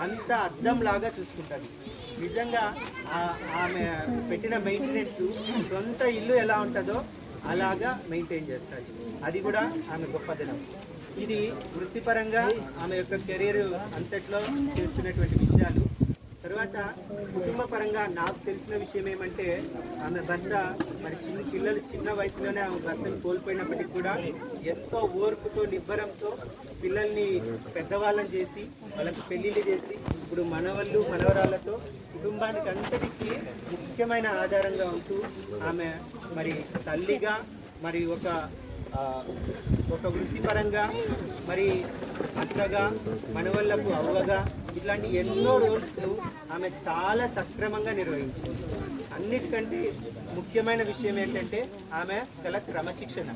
అంత అద్దంలాగా చూసుకుంటుంది. నిజంగా ఆమె పెట్టిన మెయింటెనెన్స్ సొంత ఇల్లు ఎలా ఉంటుందో అలాగా మెయింటైన్ చేస్తుంది. అది కూడా ఆమె గొప్పదనం. ఇది వృత్తిపరంగా ఆమె యొక్క కెరీర్ అంతట్లో చేస్తున్నటువంటి విషయాలు. తర్వాత కుటుంబ పరంగా నాకు తెలిసిన విషయం ఏమంటే ఆమె భర్త మరి చిన్న వయసులోనే ఆమె భర్తను కోల్పోయినప్పటికీ కూడా ఎంతో ఓర్పుతో నిబ్బరంతో పిల్లల్ని పెద్దవాళ్ళని చేసి వాళ్ళకి పెళ్ళిళ్ళు చేసి ఇప్పుడు మనవళ్ళు మనవరాళ్ళతో కుటుంబానికి అంతటికీ ముఖ్యమైన ఆధారంగా ఉంటూ ఆమె మరి తల్లిగా మరి ఒక వృత్తిపరంగా మరి అత్తగా మనవళ్ళకు అవ్వగా ఇట్లాంటి ఎన్నో రోల్స్ను ఆమె చాలా సక్రమంగా నిర్వహించింది. అన్నిటికంటే ముఖ్యమైన విషయం ఏంటంటే ఆమె గల క్రమశిక్షణ.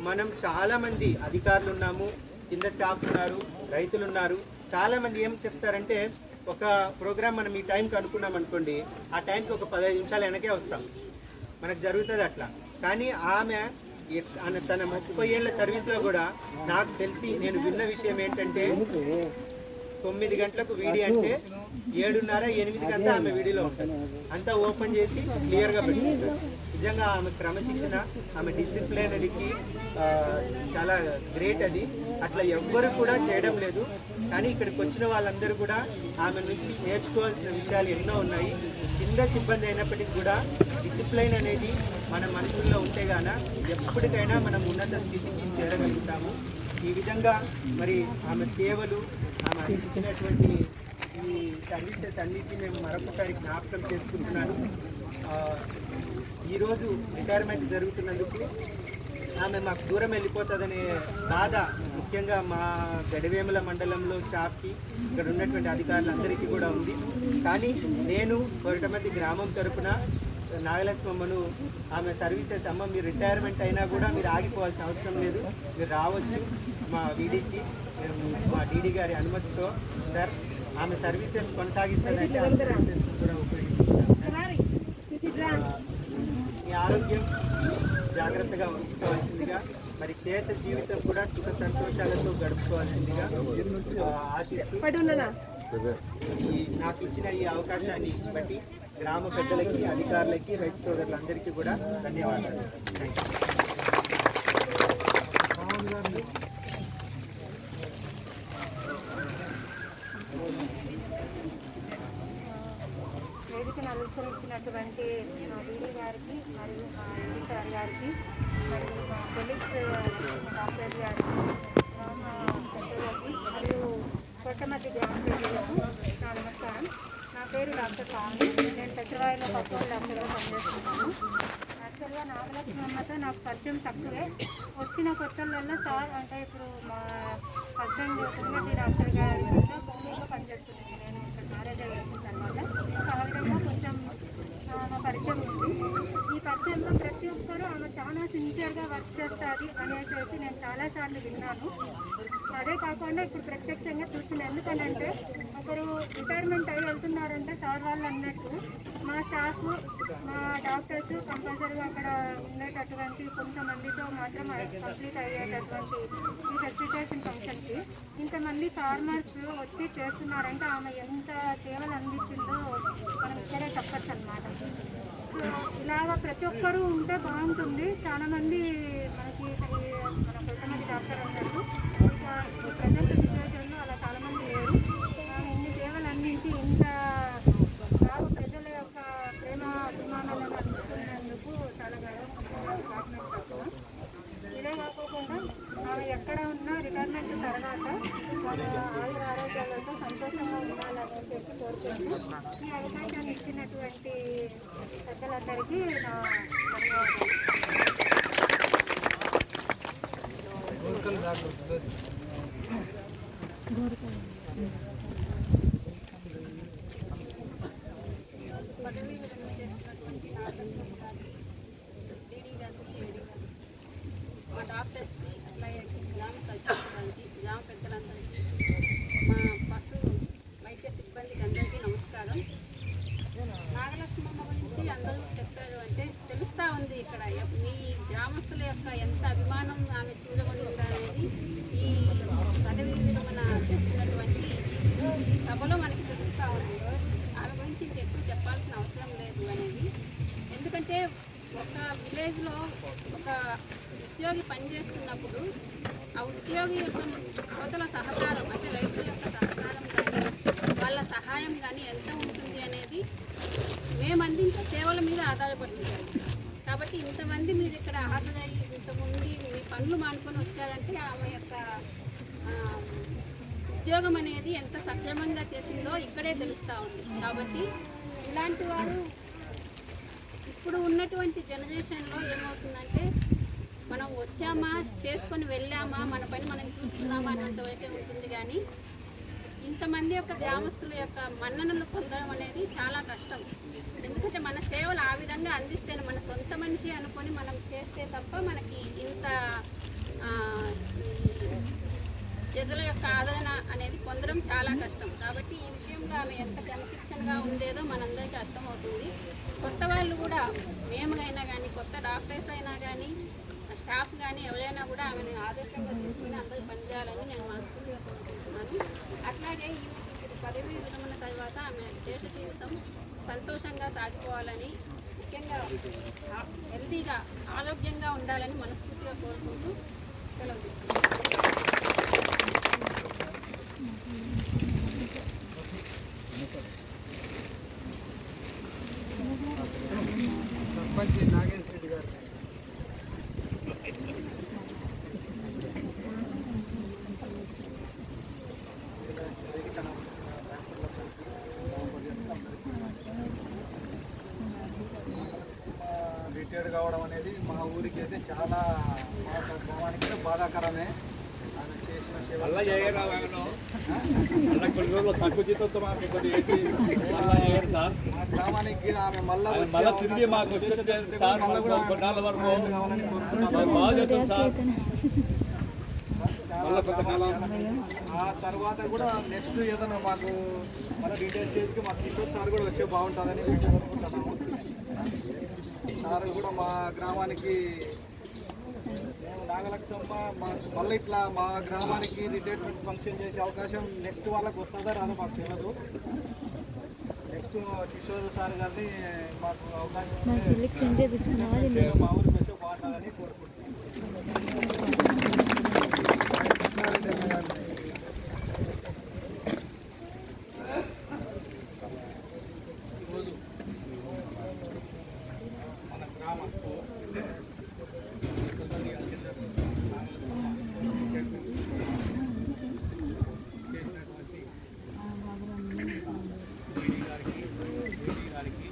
మనం చాలామంది అధికారులు ఉన్నాము, కింద స్టాఫ్ ఉన్నారు, రైతులు ఉన్నారు. చాలామంది ఏం చెప్తారంటే ఒక ప్రోగ్రామ్ మనం ఈ టైంకి అనుకున్నాం అనుకోండి, ఆ టైంకి ఒక 15 నిమిషాలు వెనకే వస్తాం, మనకు జరుగుతుంది అట్లా. కానీ ఆమె తన 30 ఏళ్ల సర్వీస్లో కూడా నాకు తెలిసి నేను విన్న విషయం ఏంటంటే 9 గంటలకు వీడియో అంటే 7:30, 8 అంతా ఆమె వీడియోలో ఉంటుంది. అంతా ఓపెన్ చేసి క్లియర్గా పెట్టుకుంటారు. నిజంగా ఆమె క్రమశిక్షణ, ఆమె డిసిప్లినరీకి చాలా గ్రేట్. అది అట్లా ఎవ్వరు కూడా చేయడం లేదు. కానీ ఇక్కడికి వచ్చిన వాళ్ళందరూ కూడా ఆమె నుంచి నేర్చుకోవాల్సిన విషయాలు ఎన్నో ఉన్నాయి. కింద సిబ్బంది అయినప్పటికీ కూడా డిసిప్లైన్ అనేది మన మనసుల్లో ఉంటే గాన ఎప్పటికైనా మనం ఉన్నత స్థితికి చేరగలుగుతాము. ఈ విధంగా మరి ఆమె సేవలు, ఆమె అందించినటువంటి ఈ సర్వీసెస్ అన్నిటినీ మేము మరొకసారి జ్ఞాపకం చేసుకుంటున్నాను. ఈరోజు రిటైర్మెంట్ జరుగుతున్నందుకు ఆమె మాకు దూరం వెళ్ళిపోతుందనే బాధ ముఖ్యంగా మా గడివేముల మండలంలో స్టాఫ్కి, ఇక్కడ ఉన్నటువంటి అధికారులందరికీ కూడా ఉంది. కానీ నేను కొరటమల్లి గ్రామం తరఫున నాగలక్ష్మమ్మను ఆమె సర్వీసెస్ అమ్మ మీరు రిటైర్మెంట్ అయినా కూడా మీరు ఆగిపోవాల్సిన అవసరం లేదు, మీరు రావచ్చు మా వీడీకి మా డీడీ గారి అనుమతితో సార్ ఆమె సర్వీసెస్ కొనసాగిస్తారంటే ఆ సర్వీసెస్ కూడా ఉపయోగించుకుంటాం. మీ ఆరోగ్యం జాగ్రత్తగా ఉంచుకోవాల్సిందిగా మరి శేష జీవితం కూడా సుఖ సంతోషాలతో గడుపుకోవాల్సిందిగా ఆశిస్తూ నాకు ఇచ్చిన ఈ అవకాశాన్ని బట్టి గ్రామ పెద్దలకి అధికారులకి రైతు సోదరులందరికీ కూడా ధన్యవాదాలు. వేదికను అలంకరించినటువంటి మా డీడీ గారికి మరియు మా ఎడిటర్ గారికి మరియు మా పోలీస్ డాక్టర్ గారికి గ్రామ పెద్దలకి మరియు కొట్టమద్ది గ్రామ ప్రజలకు నా నమస్కారం. నా పేరు డాక్టర్ స్వామి. నేను పెద్దవాయిలో పక్కన డాక్టర్గా పనిచేస్తున్నాను. యాక్చువల్గా నాగలక్ష్మమ్మతో నాకు పరిచయం తక్కువే. వచ్చిన కొత్తలలో సార్ అంటే ఇప్పుడు మా హస్బెండ్ కొట్టమద్ది డాక్టర్ గారి కోవిడ్లో పనిచేస్తున్నాను. నేను ఇక్కడ మ్యారేజ్ అయిన తర్వాత ఆ విధంగా కొంచెం నా పరిచయం ఉంది. ఈ పరిచయంలో ప్రతి ఒక్కరూ ఆమె చాలా సిన్సియర్గా వర్క్ చేస్తుంది అనేసి నేను చాలాసార్లు విన్నాను. అదే కాకుండా ఇప్పుడు ప్రత్యక్షంగా చూస్తున్నాను. ఎందుకంటే ఒకరు రిటైర్మెంట్ అయ్యి వెళ్తున్నారంటే సార్ వాళ్ళు అన్నట్టు మా స్టాఫ్ మా డాక్టర్స్ కంపల్సరీగా అక్కడ ఉండేటటువంటి కొంతమందితో మాత్రం కంప్లీట్ అయ్యేటటువంటి ఈ ఫెసిలిటేషన్ ఫంక్షన్కి ఇంతమంది ఫార్మర్స్ వచ్చి చేస్తున్నారంటే ఆమె ఎంత సేవలు అందించిందో మనం ఇక్కడే చెప్పచ్చు అన్నమాట. సో ఇలాగ ప్రతి ఒక్కరూ ఉంటే బాగుంటుంది. చాలామంది మనకి మన కొంతమంది డాక్టర్ ఉన్నారు. ఇక ప్రజెంట్ సిచ్యువేషన్లో అలా చాలామంది లేరు. ఇన్ని సేవలు అందించి ఇంత బాగా ప్రజల యొక్క ప్రేమ అభిమానాలను అందిస్తున్నందుకు చాలా గర్వంగా. ఇదే కాకుండా ఆమె ఎక్కడ ఉన్నా రిటైర్మెంట్ తర్వాత మన ఆయుర ఆరోగ్యాలతో సంతోషంగా ఉండాలని చెప్పి కోరుకుంటూ ఈ అవకాశాన్ని ఇచ్చినటువంటి పెద్దలందరికీ నా ధన్యవాదాలు. పదవి విరమణ చేసినటువంటి నాగలక్ష్మమ్మ గారికి, డీడీ గారికి, ఏడీ గారికి, మా డాక్టర్స్కి, అట్లాగే గ్రామ సచివాలయానికి, గ్రామ పెద్దలందరికీ, మా పశు వైద్య సిబ్బందికి అందరికీ నమస్కారం. నాగలక్ష్మమ్మ గురించి అందరూ చెప్పారు అంటే తెలుస్తూ ఉంది ఇక్కడ మీ గ్రామస్తుల యొక్క ఎంత అభిమానం ఆమె చూడగొనిందనేది ఈ పదవి విరమణ చేస్తున్నటువంటి ఈ సభలో మనకి తెలుస్తూ ఉంది. ఆమె గురించి ఇంకెక్కువ చెప్పాల్సిన అవసరం లేదు అనేది. ఎందుకంటే ఒక విలేజ్లో ఒక ఉద్యోగి పనిచేస్తున్నప్పుడు ఆ ఉద్యోగి యొక్క యువతల సహకారం అంటే రైతుల యొక్క సహకారం కానీ వాళ్ళ సహాయం కానీ ఎంత ఉంటుంది అనేది మేము అందించే సేవల మీద ఆధారపడుతుంది. కాబట్టి ఇంతమంది మీరు ఇక్కడ హాజరయ్యి ఇంతమంది మీ పనులు మానుకొని వచ్చారంటే ఆమె యొక్క ఉద్యోగం అనేది ఎంత సక్రమంగా చేసిందో ఇక్కడే తెలుస్తూ ఉంది. కాబట్టి ఇలాంటి వారు ఇప్పుడు ఉన్నటువంటి జనరేషన్లో ఏమవుతుందంటే మనం వచ్చామా చేసుకొని వెళ్ళామా మన పని మనం చూస్తున్నామా అన్నంతవరకే ఉంటుంది. కానీ ఇంతమంది యొక్క గ్రామస్తుల యొక్క మన్ననలు పొందడం అనేది చాలా కష్టం. ఎందుకంటే మన సేవలు ఆ విధంగా అందిస్తేనే మన సొంత మనిషి అనుకొని మనం చేస్తే తప్ప మనకి ఇంత ప్రజల యొక్క ఆదరణ అనేది పొందడం చాలా కష్టం. కాబట్టి ఈ విషయంలో ఆమె ఎంత క్రమశిక్షణగా ఉండేదో మనందరికీ అర్థమవుతుంది. కొత్త వాళ్ళు కూడా మేమైనా కానీ కొత్త డాక్టర్స్ అయినా కానీ స్టాఫ్ కానీ ఎవరైనా కూడా ఆమెను ఆదర్శంగా తీసుకుని అందరూ పనిచేయాలని నేను మనస్ఫూర్తిగా కోరుకుంటున్నాను. అట్లాగే ఈ పదవి విరమణ తర్వాత ఆమె దేశ జీవితం సంతోషంగా సాగిపోవాలని ముఖ్యంగా హెల్తీగా ఆరోగ్యంగా ఉండాలని మనస్ఫూర్తిగా కోరుకుంటూ సెలవు తీసుకుంటాను. సర్పంచ్ నాగేశ్వర రెడ్డి గారు. రిటైర్డ్ కావడం అనేది మా ఊరికి అయితే చాలా మా కుటుంబానికి బాధాకరమే. ఆయన చేసిన సేవ అలా చేయరా అలా కొన్ని రోజులు తక్కువ జీతంతో మాకు కొద్దిగా మళ్ళీ చేయరు సార్. గ్రామానికి ఆమె మళ్ళీ మళ్ళీ తిరిగి మాకు వస్తే సార్ కొన్నాళ్ళ వరకు బాగా చెప్తాం సార్. మళ్ళీ కొంతకాలం ఆ తర్వాత కూడా నెక్స్ట్ ఏదైనా మాకు మన రిటైర్ స్టేజ్కి మా కిషోర్ సార్ కూడా వచ్చే బాగుంటుందని కోరుకుంటున్నాము. సార్ కూడా మా గ్రామానికి నాగలక్ష్మమ్మ మళ్ళీ ఇట్లా మా గ్రామానికి రిటైర్మెంట్ ఫంక్షన్ చేసే అవకాశం నెక్స్ట్ వాళ్ళకి వస్తుందో రాదో మాకు తెలియదు. నెక్స్ట్ కిషోర్ సార్ గారిని మాకు అవకాశం మా ఊరికి వచ్చే బాగుంటుందని కోరుకుంటున్నాం. ఈరోజు మన గ్రామంలో చేసినటువంటి గారికి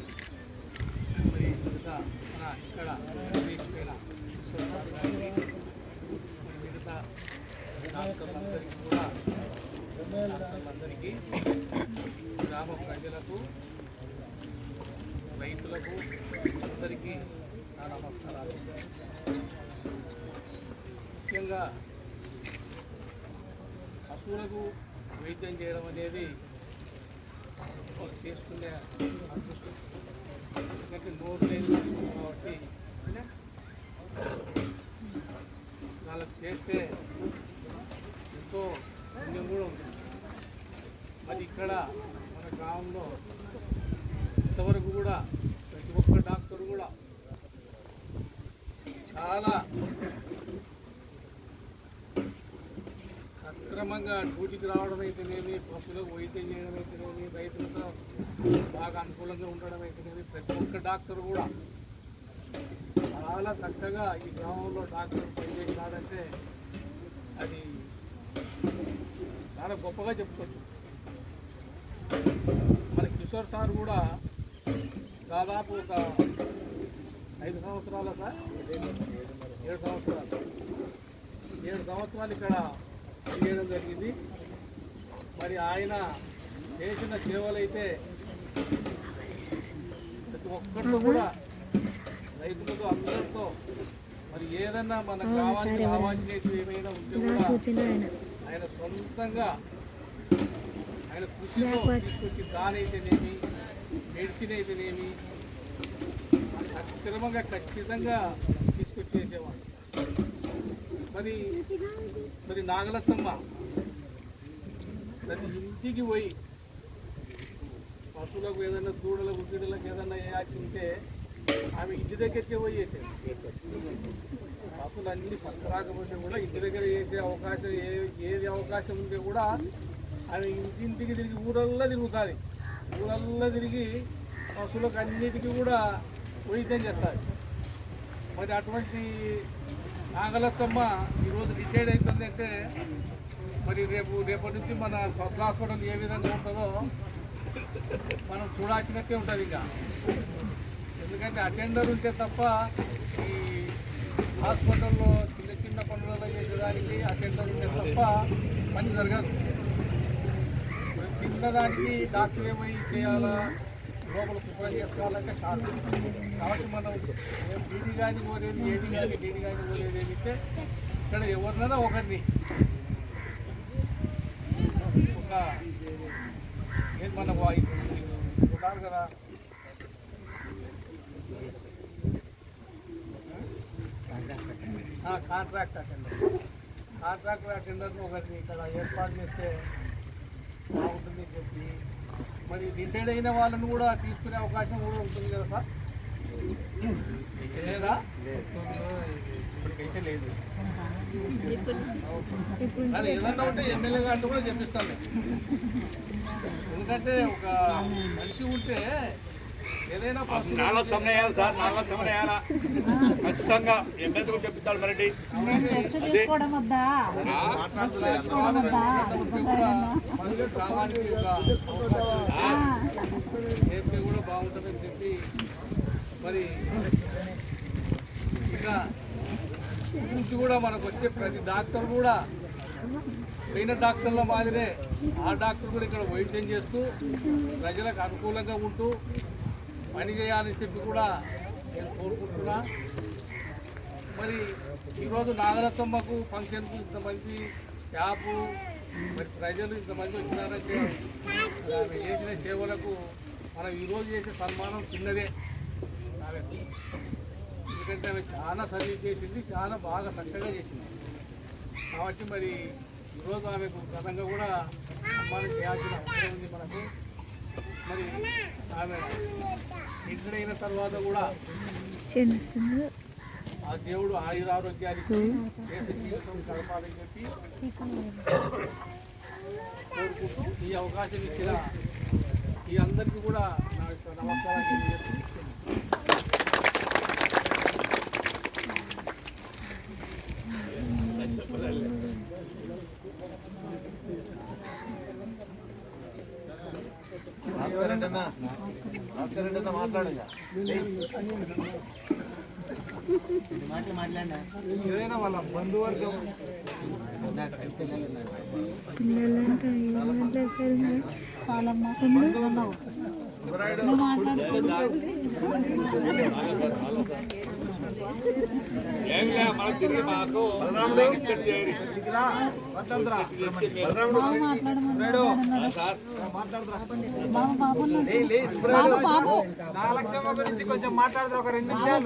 మరి మిగతా మన ఇక్కడ తీసుకెళ్ళిన గారికి మిగతా డాక్టర్లందరికీ కూడా డాక్టర్లందరికీ గ్రామ ప్రజలకు రైతులకు అందరికీ నా నమస్కారాలు. ముఖ్యంగా పశువులకు వైద్యం చేయడం అనేది వాళ్ళు చేసుకునే అదృష్టం. ఎందుకంటే నోరు లేని పశువులు కాబట్టి వాళ్ళకి చేస్తే ఎంతో పుణ్యం కూడా ఉంటుంది. మరి ఇక్కడ మన గ్రామంలో ఇంతవరకు కూడా ప్రతి ఒక్క డాక్టర్ కూడా చాలా సక్రమంగా డ్యూటీకి రావడం అయితేనేమి, పశువులకు వైద్యం చేయడం అయితేనేమి, రైతులతో బాగా అనుకూలంగా ఉండడం అయితేనేమి, ప్రతి ఒక్క డాక్టర్ కూడా చాలా చక్కగా ఈ గ్రామంలో డాక్టర్ పనిచేసినాడంటే అది చాలా గొప్పగా చెప్పుకోవచ్చు. మన కిషోర్ సార్ కూడా దాదాపు ఒక 5 సంవత్సరాల సార్ 7 సంవత్సరాలు ఇక్కడ పనిచేయడం జరిగింది. మరి ఆయన చేసిన సేవలు అయితే ప్రతి ఒక్కరితో కూడా రైతులతో అందరితో మరి ఏదన్నా మన గ్రామానికి రావాల్సినవి ఏమైనా ఉంటే కూడా ఆయన సొంతంగా ఆయన కృషితో తీసుకొచ్చి దానైతేనేమి, మెడిసిన్ అయితేనేమి సక్రమంగా ఖచ్చితంగా తీసుకొచ్చేసేవాడు. మరి నాగలక్ష్మమ్మ ప్రతి ఇంటికి పోయి పశువులకు ఏదైనా దూడలకు గిడలకు ఏదైనా వేయాల్సింటే ఆమె ఇంటి దగ్గరికి పోయి చేసేది. పశువులు అన్ని పక్కరాకపోతే కూడా ఇంటి దగ్గర చేసే అవకాశం ఏది అవకాశం ఉంటే కూడా ఆమె ఇంటింటికి తిరిగి ఊరల్లో తిరుగుతుంది. ఊరల్లో తిరిగి పశువులకు అన్నిటికీ కూడా వైద్యం చేస్తారు. మరి అటువంటి నాగలక్ష్మమ్మ ఈరోజు రిటైర్డ్ అవుతుందంటే మరి రేపటి నుంచి మన పశువుల హాస్పిటల్ ఏ విధంగా ఉంటుందో మనం చూడాల్సినట్టే ఉంటుంది. ఇంకా ఎందుకంటే అటెండర్ ఉంటే తప్ప ఈ హాస్పిటల్లో చిన్న చిన్న పనులలో చేసేదానికి అటెండర్ ఉంటే తప్ప పని జరగదు. చిన్నదానికి డాక్టర్ ఏమై చేయాలా, లోపల శుభ్రం చేసుకోవాలంటే కాదు. కాబట్టి మనం డీడీ కానీ పోలేదు, ఏడీ కానీ డీడీ కానీ పోలేదు ఏమిస్తే ఇక్కడ ఎవరినైనా ఒకరిని ఒక మన ఉన్నారు కదా కాంట్రాక్ట్ అటెండర్ని ఒకరిని ఇక్కడ ఏర్పాటు చేస్తే బాగుంటుందని చెప్పి మరి రిటైర్డ్ అయిన వాళ్ళని కూడా తీసుకునే అవకాశం కూడా ఉంటుంది కదా సార్? లేదా ఇప్పటికైతే లేదు. అది ఏదన్నా ఉంటే ఎమ్మెల్యే గారిని కూడా చెప్పిస్తాను. ఎందుకంటే ఒక మనిషి ఉంటే ఏదైనా నాగలక్ష్మమ్మ వేయాలి సార్, నాగలక్ష్మమ్మ వేయాలా ఖచ్చితంగా ఎమ్మెల్యే కూడా చెప్తాడు. మరి గ్రామానికి చేస్తే కూడా బాగుంటుందని చెప్పి మరి ఇంకా నుంచి కూడా మనకు వచ్చే ప్రతి డాక్టర్ కూడా పోయిన డాక్టర్ల మాదిరే ఆ డాక్టర్ కూడా ఇక్కడ వైద్యం చేస్తూ ప్రజలకు అనుకూలంగా ఉంటూ పని చేయాలని చెప్పి కూడా నేను కోరుకుంటున్నా. మరి ఈరోజు నాగరత్నమ్మకు ఫంక్షన్కు ఇంతమంది స్టాఫ్ మరి ప్రజలు ఇంతమంది వచ్చినారంటే ఆమె చేసిన సేవలకు మనం ఈరోజు చేసే సన్మానం చిన్నదే ఆమెకు. ఎందుకంటే ఆమె చాలా సర్వీస్ చేసింది, చాలా బాగా చక్కగా చేసింది. కాబట్టి మరి ఈరోజు ఆమెకు ఘనంగా కూడా సన్మానం చేయాల్సిన అవసరం ఉంది మనకు. మరి ఆమె ఎక్కడైన తర్వాత కూడా ఆ దేవుడు ఆయురారోగ్యానికి చేసే జీవితం గడపాలని చెప్పి కోరుకుంటూ ఈ అవకాశం ఇచ్చిన ఈ అందరికీ కూడా నా యొక్క నమస్కారాలు తెలియజేస్తున్నాను. మాట్లాడగా మాట్లాడినా ఏదైనా వాళ్ళ బంధువర్గం మనం తిరిగి మాకు నాగలక్ష్మ గురించి కొంచెం మాట్లాడదు, ఒక 2 నిమిషాలు.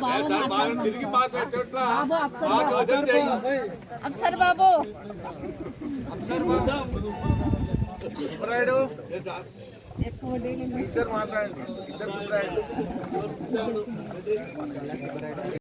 తిరిగి మాకు అప్సర్ బాబు సుబ్రాయుడు సార్ ఇద్దరు మాట్లాడండి. ఇద్దరు సుబ్రాయుడు